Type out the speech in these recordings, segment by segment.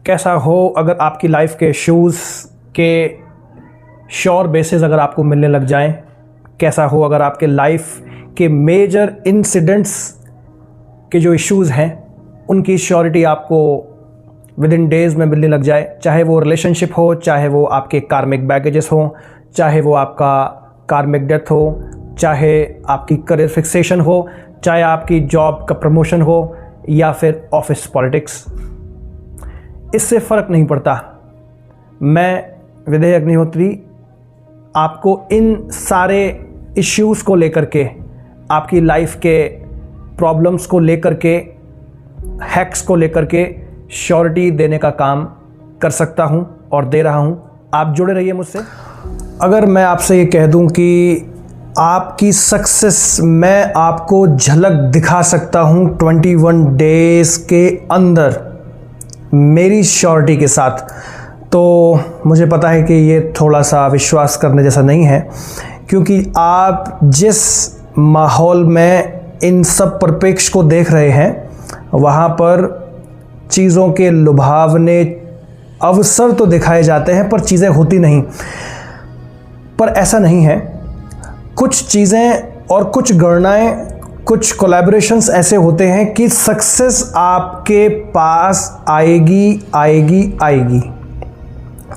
कैसा हो अगर आपकी लाइफ के इश्यूज़ के श्योर बेसिस अगर आपको मिलने लग जाएं। कैसा हो अगर आपके लाइफ के मेजर इंसिडेंट्स के जो इश्यूज़ हैं उनकी श्योरिटी आपको विद इन डेज़ में मिलने लग जाए। चाहे वो रिलेशनशिप हो, चाहे वो आपके कार्मिक बैगेजेस हो, चाहे वो आपका कार्मिक डेथ हो, चाहे आपकी करियर फिक्सेशन हो, चाहे आपकी जॉब का प्रमोशन हो या फिर ऑफिस पॉलिटिक्स, इससे फ़र्क नहीं पड़ता। मैं विदेह अग्निहोत्री आपको इन सारे इश्यूज़ को लेकर के, आपकी लाइफ के प्रॉब्लम्स को लेकर के, हैक्स को लेकर के श्योरिटी देने का काम कर सकता हूं और दे रहा हूं। आप जुड़े रहिए मुझसे। अगर मैं आपसे ये कह दूं कि आपकी सक्सेस मैं आपको झलक दिखा सकता हूं 21 डेज़ के अंदर मेरी श्योरिटी के साथ, तो मुझे पता है कि ये थोड़ा सा विश्वास करने जैसा नहीं है, क्योंकि आप जिस माहौल में इन सब परिप्रेक्ष्य को देख रहे हैं वहाँ पर चीज़ों के लुभावने अवसर तो दिखाए जाते हैं पर चीज़ें होती नहीं। पर ऐसा नहीं है। कुछ चीज़ें और कुछ गणनाएं, कुछ कोलैबोरेशंस ऐसे होते हैं कि सक्सेस आपके पास आएगी आएगी आएगी।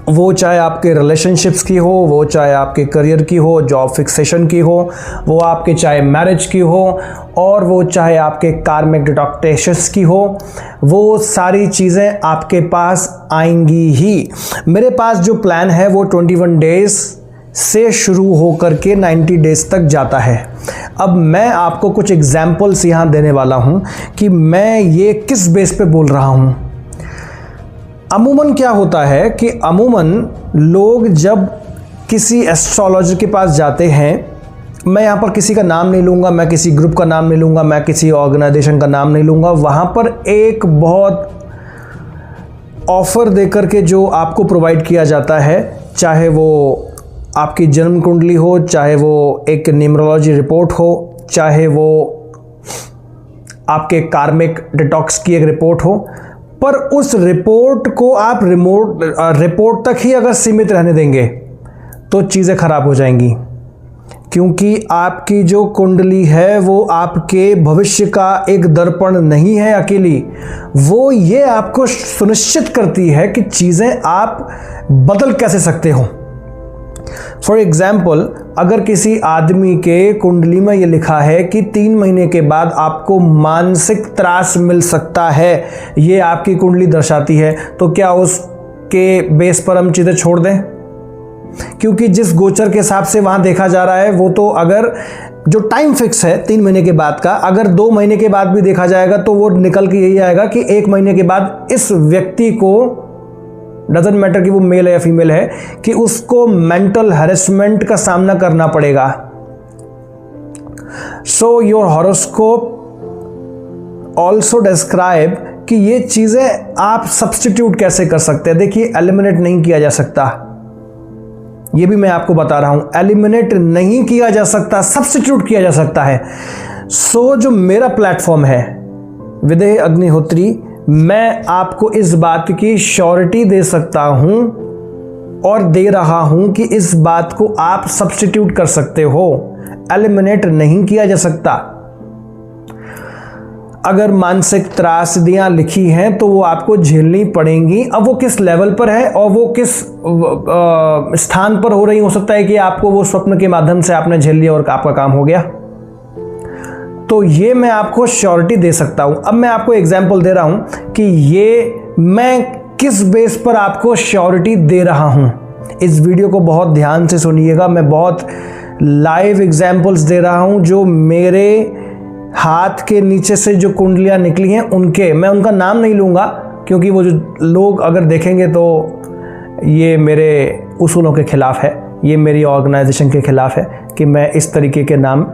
वो चाहे आपके रिलेशनशिप्स की हो, वो चाहे आपके करियर की हो, जॉब फिक्सेशन की हो, वो आपके चाहे मैरिज की हो, और वो चाहे आपके कार्मिक डिटॉक्टेशंस की हो, वो सारी चीज़ें आपके पास आएंगी ही। मेरे पास जो प्लान है वो 21 डेज़ से शुरू होकर के 90 डेज़ तक जाता है। अब मैं आपको कुछ एग्जाम्पल्स यहाँ देने वाला हूँ कि मैं ये किस बेस पे बोल रहा हूँ। अमूमन क्या होता है कि अमूमन लोग जब किसी एस्ट्रोलॉजर के पास जाते हैं, मैं यहाँ पर किसी का नाम नहीं लूँगा, मैं किसी ग्रुप का नाम नहीं लूँगा, मैं किसी ऑर्गेनाइजेशन का नाम नहीं लूँगा, वहाँ पर एक बहुत ऑफ़र देकर के जो आपको प्रोवाइड किया जाता है, चाहे वो आपकी जन्म कुंडली हो, चाहे वो एक न्यूमरोलॉजी रिपोर्ट हो, चाहे वो आपके कार्मिक डिटॉक्स की एक रिपोर्ट हो, पर उस रिपोर्ट को आप रिपोर्ट तक ही अगर सीमित रहने देंगे तो चीज़ें खराब हो जाएंगी, क्योंकि आपकी जो कुंडली है वो आपके भविष्य का एक दर्पण नहीं है अकेली। वो ये आपको सुनिश्चित करती है कि चीज़ें आप बदल कैसे सकते हो। फॉर एग्जाम्पल, अगर किसी आदमी के कुंडली में ये लिखा है कि 3 महीने के बाद आपको मानसिक त्रास मिल सकता है, ये आपकी कुंडली दर्शाती है, तो क्या उसके बेस पर हम चीज़ें छोड़ दें? क्योंकि जिस गोचर के हिसाब से वहाँ देखा जा रहा है वो तो, अगर जो टाइम फिक्स है 3 महीने के बाद का, अगर 2 महीने के बाद भी देखा जाएगा तो वो निकल के यही आएगा कि 1 महीने के बाद इस व्यक्ति को, डजंट मैटर कि वो मेल है या फीमेल है, कि उसको मेंटल हैरेसमेंट का सामना करना पड़ेगा। So your horoscope also describe कि ये चीज़ें आप सब्स्टिट्यूट कैसे कर सकते हैं। देखिए, एलिमिनेट नहीं किया जा सकता, ये भी मैं आपको बता रहा हूं। एलिमिनेट नहीं किया जा सकता, सब्स्टिट्यूट किया जा सकता है। सो जो मेरा प्लेटफॉर्म है विदेह अग्निहोत्री, मैं आपको इस बात की श्योरिटी दे सकता हूं और दे रहा हूं कि इस बात को आप सब्स्टिट्यूट कर सकते हो, एलिमिनेट नहीं किया जा सकता। अगर मानसिक त्रासदियां लिखी हैं तो वो आपको झेलनी पड़ेंगी। अब वो किस लेवल पर है और वो किस स्थान पर हो रही, हो सकता है कि आपको वो स्वप्न के माध्यम से आपने झेल लिया और आपका काम हो गया, तो ये मैं आपको श्योरिटी दे सकता हूं। अब मैं आपको एग्जाम्पल दे रहा हूं कि ये मैं किस बेस पर आपको श्योरिटी दे रहा हूं। इस वीडियो को बहुत ध्यान से सुनिएगा, मैं बहुत लाइव एग्जाम्पल्स दे रहा हूं जो मेरे हाथ के नीचे से जो कुंडलियां निकली हैं उनके, मैं उनका नाम नहीं लूँगा क्योंकि वो जो लोग अगर देखेंगे तो ये मेरे उसूलों के खिलाफ है, ये मेरी ऑर्गेनाइजेशन के खिलाफ है कि मैं इस तरीके के नाम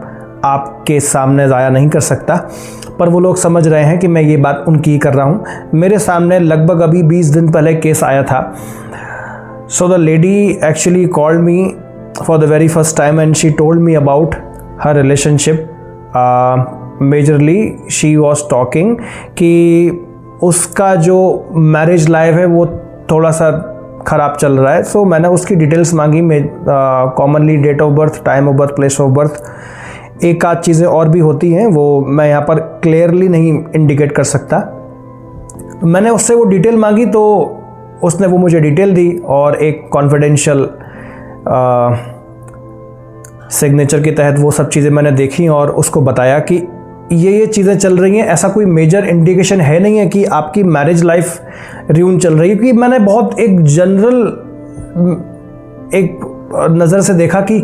आपके सामने ज़ाया नहीं कर सकता। पर वो लोग समझ रहे हैं कि मैं ये बात उनकी कर रहा हूँ। मेरे सामने लगभग अभी 20 दिन पहले केस आया था। So the lady actually called me for the very first time and she told me about her relationship. Majorly she was talking कि उसका जो मैरिज लाइफ है वो थोड़ा सा ख़राब चल रहा है। सो मैंने उसकी डिटेल्स मांगी। Commonly date of birth, time of birth, place of birth, एक आध चीज़ें और भी होती हैं, वो मैं यहाँ पर क्लियरली नहीं इंडिकेट कर सकता। मैंने उससे वो डिटेल मांगी तो उसने वो मुझे डिटेल दी और एक कॉन्फिडेंशियल सिग्नेचर के तहत वो सब चीज़ें मैंने देखी और उसको बताया कि ये चीज़ें चल रही हैं। ऐसा कोई मेजर इंडिकेशन है नहीं है कि आपकी मैरिज लाइफ रियून चल रही है, क्योंकि मैंने बहुत एक जनरल एक नज़र से देखा कि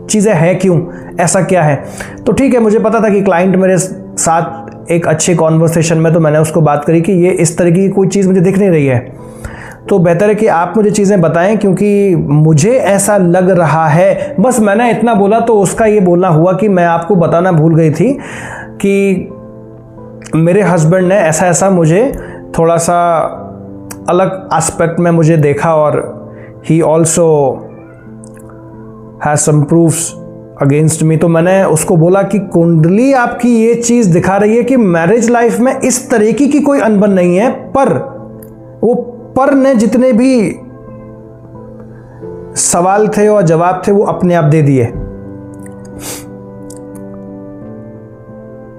चीज़ें हैं क्यों, ऐसा क्या है। तो ठीक है, मुझे पता था कि क्लाइंट मेरे साथ एक अच्छे कॉन्वर्सेशन में, तो मैंने उसको बात करी कि ये इस तरह की कोई चीज़ मुझे दिख नहीं रही है, तो बेहतर है कि आप मुझे चीज़ें बताएं क्योंकि मुझे ऐसा लग रहा है। बस मैंने इतना बोला तो उसका ये बोलना हुआ कि मैं आपको बताना भूल गई थी कि मेरे हस्बैंड ने ऐसा ऐसा मुझे थोड़ा सा अलग एस्पेक्ट में मुझे देखा और he also has some proofs against me. तो मैंने उसको बोला कि कुंडली आपकी ये चीज़ दिखा रही है कि मैरिज लाइफ में इस तरीके की कोई अनबन नहीं है, पर वो पर ने जितने भी सवाल थे और जवाब थे वो अपने आप दे दिए।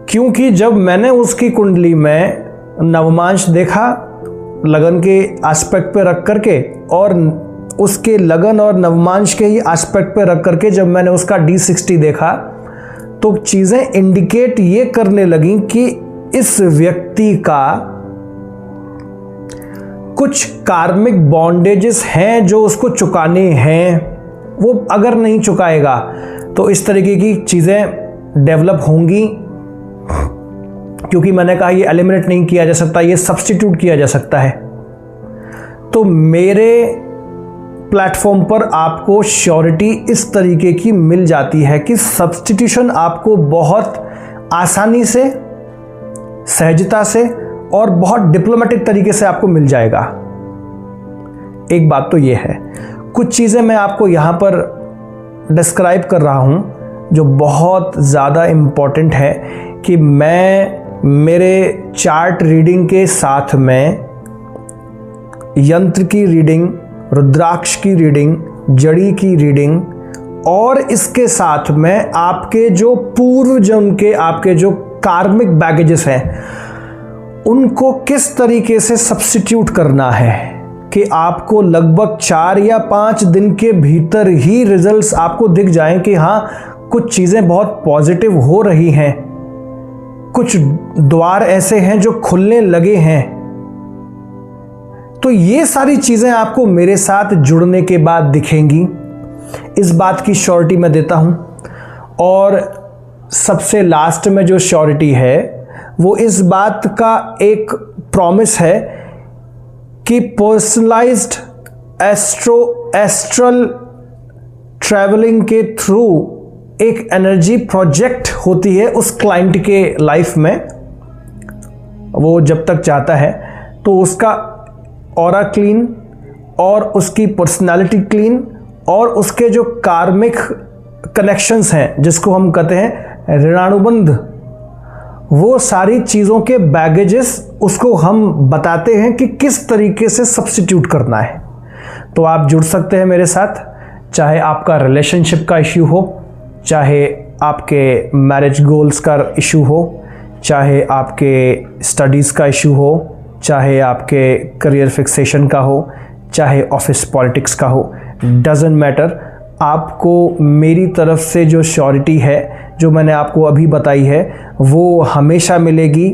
क्योंकि जब मैंने उसकी कुंडली में नवमांश देखा लगन के एस्पेक्ट पे रख करके, और उसके लगन और नवमांश के ही एस्पेक्ट पे रख करके जब मैंने उसका D60 देखा, तो चीज़ें इंडिकेट ये करने लगी कि इस व्यक्ति का कुछ कार्मिक बॉन्डेजेस हैं जो उसको चुकाने हैं। वो अगर नहीं चुकाएगा तो इस तरीके की चीज़ें डेवलप होंगी, क्योंकि मैंने कहा ये एलिमिनेट नहीं किया जा सकता, ये सब्स्टिट्यूट किया जा सकता है। तो मेरे प्लेटफॉर्म पर आपको श्योरिटी इस तरीके की मिल जाती है कि सब्स्टिट्यूशन आपको बहुत आसानी से, सहजता से और बहुत डिप्लोमेटिक तरीके से आपको मिल जाएगा। एक बात तो ये है, कुछ चीज़ें मैं आपको यहाँ पर डिस्क्राइब कर रहा हूँ जो बहुत ज़्यादा इम्पॉर्टेंट है कि मैं मेरे चार्ट रीडिंग के साथ में यंत्र की रीडिंग, रुद्राक्ष की रीडिंग, जड़ी की रीडिंग और इसके साथ में आपके जो पूर्व जन्म के आपके जो कार्मिक बैगेजेस हैं उनको किस तरीके से सब्स्टिट्यूट करना है कि आपको लगभग 4 या 5 दिन के भीतर ही रिजल्ट्स आपको दिख जाएं कि हाँ कुछ चीज़ें बहुत पॉजिटिव हो रही हैं, कुछ द्वार ऐसे हैं जो खुलने लगे हैं। तो ये सारी चीज़ें आपको मेरे साथ जुड़ने के बाद दिखेंगी, इस बात की श्योरिटी मैं देता हूँ। और सबसे लास्ट में जो श्योरिटी है वो इस बात का एक प्रॉमिस है कि पर्सनलाइज्ड एस्ट्रल ट्रैवलिंग के थ्रू एक एनर्जी प्रोजेक्ट होती है उस क्लाइंट के लाइफ में। वो जब तक चाहता है तो उसका ऑरा क्लीन और उसकी पर्सनालिटी क्लीन और उसके जो कार्मिक कनेक्शंस हैं जिसको हम कहते हैं ऋणानुबंध, वो सारी चीज़ों के बैगेजेस उसको हम बताते हैं कि किस तरीके से सब्स्टिट्यूट करना है। तो आप जुड़ सकते हैं मेरे साथ, चाहे आपका रिलेशनशिप का इश्यू हो, चाहे आपके मैरिज गोल्स का इशू हो, चाहे आपके स्टडीज़ का इशू हो, चाहे आपके करियर फिक्सेशन का हो, चाहे ऑफिस पॉलिटिक्स का हो, डजेंट मैटर। आपको मेरी तरफ से जो श्योरिटी है जो मैंने आपको अभी बताई है वो हमेशा मिलेगी।